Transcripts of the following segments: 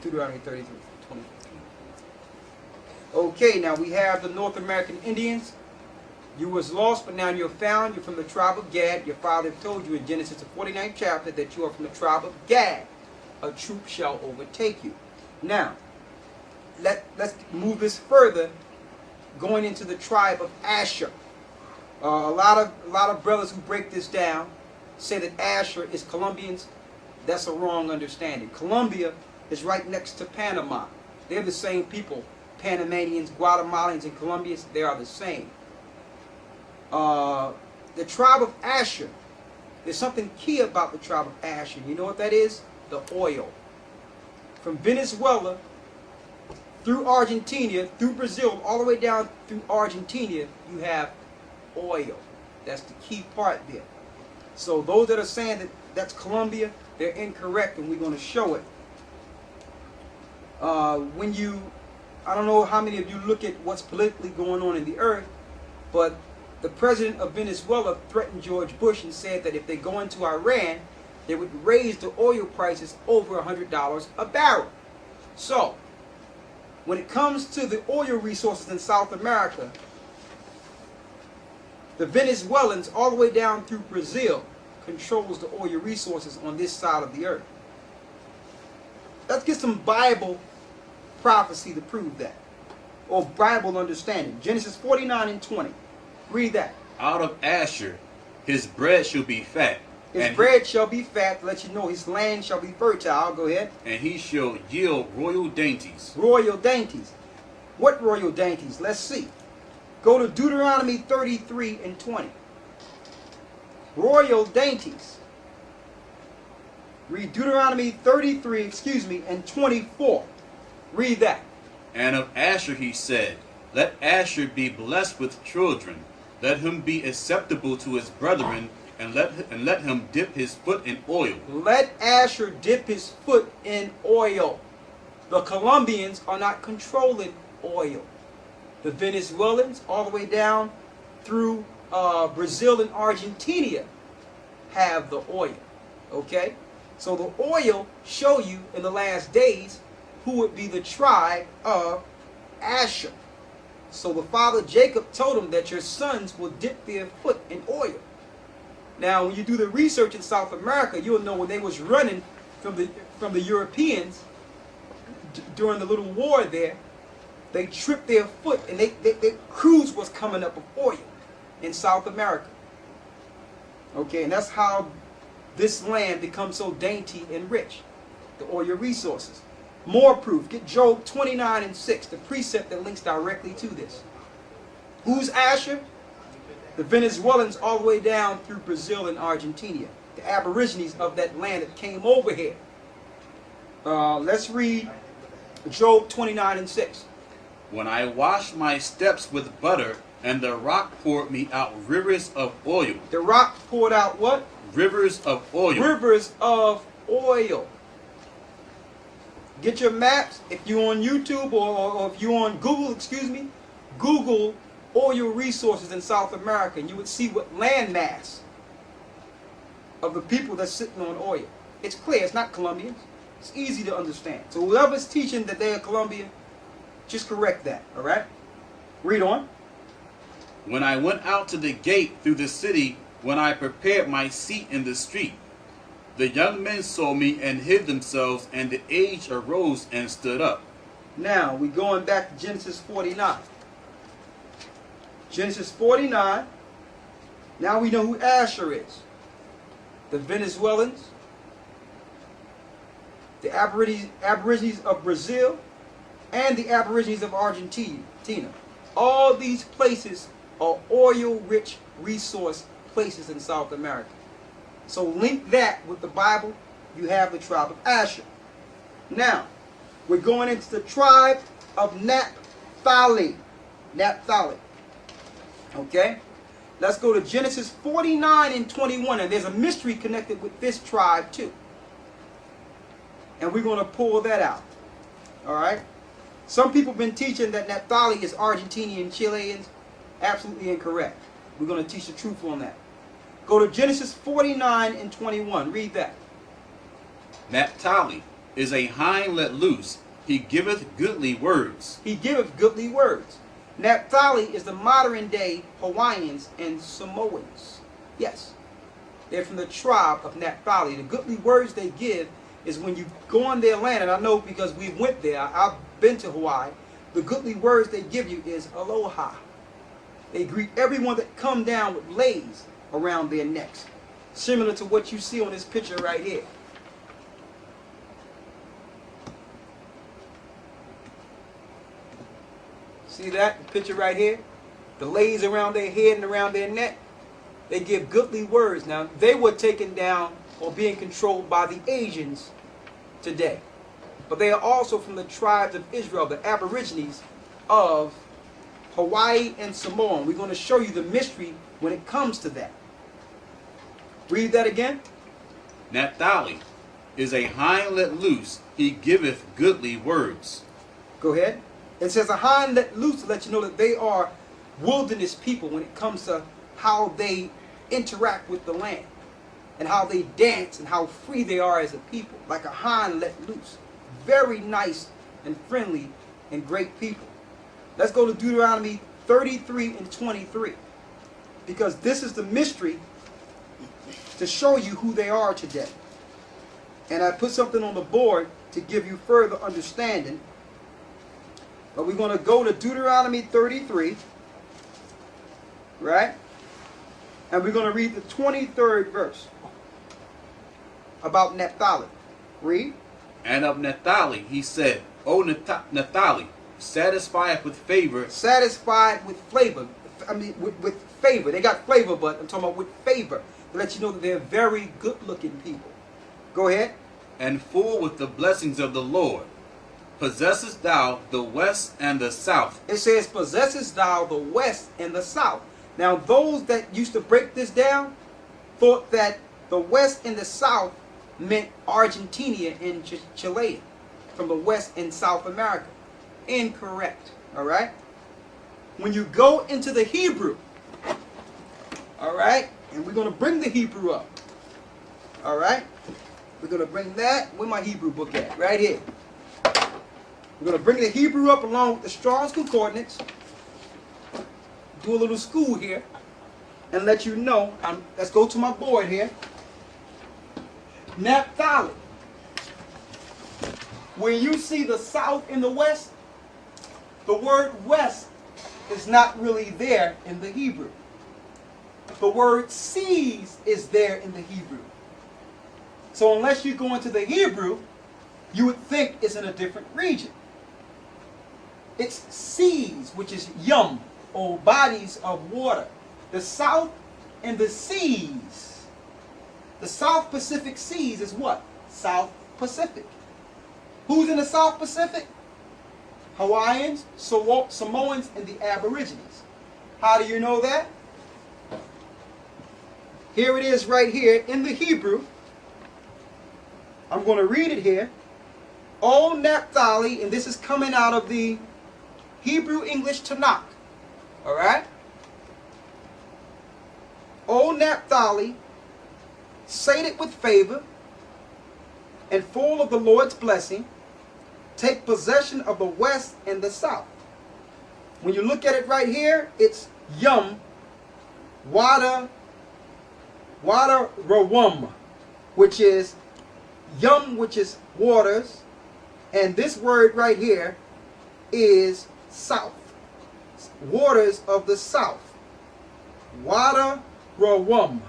Deuteronomy 33, 20. Okay, now we have the North American Indians. You was lost, but now you're found. You're from the tribe of Gad. Your father told you in Genesis, the 49th chapter, that you are from the tribe of Gad. A troop shall overtake you. Now, let's move this further, going into the tribe of Asher. A lot of brothers who break this down say that Asher is Colombians. That's a wrong understanding. Colombia is right next to Panama. They're the same people. Panamanians, Guatemalans, and Colombians, they are the same. The tribe of Asher, there's something key about the tribe of Asher. You know what that is? The oil. From Venezuela through Argentina, through Brazil, all the way down through Argentina, you have oil. That's the key part there. So those that are saying that that's Colombia, they're incorrect, and we're going to show it. I don't know how many of you look at what's politically going on in the earth, but the president of Venezuela threatened George Bush and said that if they go into Iran, they would raise the oil prices over $100 a barrel. So, when it comes to the oil resources in South America, the Venezuelans all the way down through Brazil controls the oil resources on this side of the earth. Let's get some Bible prophecy to prove that, or Bible understanding. Genesis 49 and 20. Read that. Out of Asher his bread shall be fat. His bread shall be fat, to let you know his land shall be fertile. Go ahead. And he shall yield royal dainties. Royal dainties. What royal dainties? Let's see. Go to Deuteronomy 33 and 20. Royal dainties. Read Deuteronomy 33, and 24. Read that. And of Asher he said, let Asher be blessed with children. Let him be acceptable to his brethren, and let him dip his foot in oil. Let Asher dip his foot in oil. The Colombians are not controlling oil. The Venezuelans, all the way down through Brazil and Argentina, have the oil. Okay? So the oil show you in the last days who would be the tribe of Asher. So the father Jacob told him that your sons will dip their foot in oil. Now, when you do the research in South America, you'll know when they was running from the Europeans during the little war there, they tripped their foot, and their cruise was coming up of oil in South America. Okay, and that's how this land becomes so dainty and rich, the oil resources. More proof. Get Job 29 and 6, the precept that links directly to this. Who's Asher? The Venezuelans all the way down through Brazil and Argentina. The aborigines of that land that came over here. Let's read Job 29 and 6. When I washed my steps with butter, and the rock poured me out rivers of oil. The rock poured out what? Rivers of oil. Rivers of oil. Get your maps. If you're on YouTube or if you're on Google, Google oil resources in South America, and you would see what land mass of the people that's sitting on oil. It's clear, it's not Colombians. It's easy to understand. So whoever's teaching that they are Colombian, just correct that, all right? Read on. When I went out to the gate through the city, when I prepared my seat in the street, the young men saw me and hid themselves, and the aged arose and stood up. Now, we're going back to Genesis 49. Genesis 49. Now we know who Asher is. The Venezuelans, the Aborigines of Brazil, and the Aborigines of Argentina. All these places are oil-rich resource places in South America. So link that with the Bible, you have the tribe of Asher. Now, we're going into the tribe of Naptali. Naptali. Okay? Let's go to Genesis 49 and 21, and there's a mystery connected with this tribe too. And we're going to pull that out. Alright? Some people have been teaching that Naphtali is Argentinian Chileans. Absolutely incorrect. We're going to teach the truth on that. Go to Genesis 49 and 21. Read that. Naphtali, is a hind let loose. He giveth goodly words. He giveth goodly words. Naphtali is the modern day Hawaiians and Samoans. Yes, they're from the tribe of Naphtali. The goodly words they give is when you go on their land, and I know because we went there, I've been to Hawaii, the goodly words they give you is aloha. They greet everyone that come down with leis around their necks, similar to what you see on this picture right here. See that picture right here? The leis around their head and around their neck. They give goodly words. Now, they were taken down or being controlled by the Asians today. But they are also from the tribes of Israel, the aborigines of Hawaii and Samoa. We're going to show you the mystery when it comes to that. Read that again. Naphtali is a hind let loose. He giveth goodly words. Go ahead. It says a hind let loose to let you know that they are wilderness people when it comes to how they interact with the land and how they dance and how free they are as a people. Like a hind let loose. Very nice and friendly and great people. Let's go to Deuteronomy 33 and 23. Because this is the mystery to show you who they are today. And I put something on the board to give you further understanding. But we're going to go to Deuteronomy 33. Right? And we're going to read the 23rd verse about Naphtali. Read. And of Naphtali he said, O Naphtali, satisfied with favor. Satisfied with flavor. I mean, with favor. They got flavor, but I'm talking about with favor. To let you know that they're very good-looking people. Go ahead. And full with the blessings of the Lord. Possessest thou the west and the south. It says, possessest thou the west and the south. Now, those that used to break this down thought that the west and the south meant Argentina and Chile from the West and South America. Incorrect. All right? When you go into the Hebrew, all right, and we're going to bring the Hebrew up. All right? We're going to bring that. Where my Hebrew book at? Right here. We're going to bring the Hebrew up along with the Strong's Concordance. Do a little school here and let you know. Let's go to my board here. Naphtali. When you see the south and the west, the word west is not really there in the Hebrew. The word seas is there in the Hebrew. So unless you go into the Hebrew, you would think it's in a different region. It's seas, which is yum, or bodies of water. The south and the seas. The South Pacific Seas is what? South Pacific. Who's in the South Pacific? Hawaiians, Samoans, and the Aborigines. How do you know that? Here it is right here in the Hebrew. I'm going to read it here. O Naphtali, and this is coming out of the Hebrew English Tanakh. Alright? O Naphtali, sated with favor and full of the Lord's blessing, take possession of the west and the south. When you look at it right here, it's yum, water rawum, which is yum, which is waters, and this word right here is south, waters of the south, water rawum,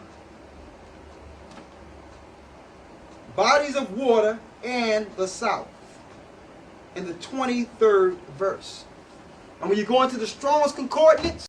bodies of water and the south, in the 23rd verse. And when you go into the Strong's Concordance,